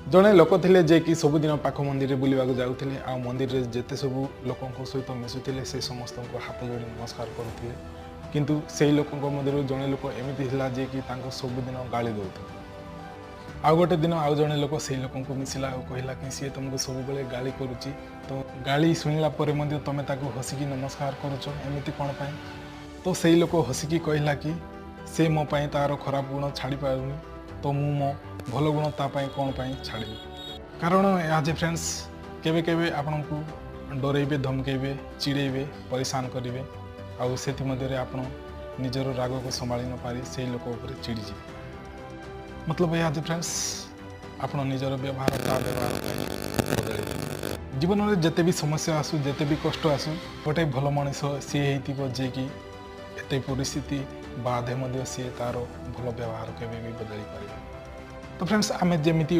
जड़े लोक थे जे कि सबुदिन पाख मंदिर बुलवाक जाऊे आ मंदिर में जिते सब लोकों सहित मिशुले से समस्त को हाथ जोड़ी नमस्कार करुले किंतु से लोक मध्य जड़े लोक एमती जे कि सबुदिन गाड़ी दौते आउ गोटे दिन आउ जड़े लोक से लोक को मिसला और कहला कि सी तुमको सब बेले गाड़ी करुच्ची तो गाड़ी शुणिला तुम हसिकी नमस्कार करमती कौन पाई तो से लोक हसिकी कहला कि से मो पाई तार खराब गुण छाड़ी पारुनी तो मु मो भल गुण तापाई कौन पाई छाड़ी कारण आज फ्रेंड्स केवे केवे आपण को डरेबे धमकेबे चिड़ेबे परेशान करेंगे आउ से आपण निजर राग को संभाली न पारी से लोक उपर चिड़ी जी मतलब आज फ्रेंड्स आपण निजर व्यवहार ता व्यवहार जीवन में जिते भी समस्या आसू जिते भी कष्ट आसू गोटे भल मनीष सी हो जे कि एत परिस्थिति बाधे सी तार भल व्यवहार केवे भी बदल पार तो फ्रेंड्स आम जमी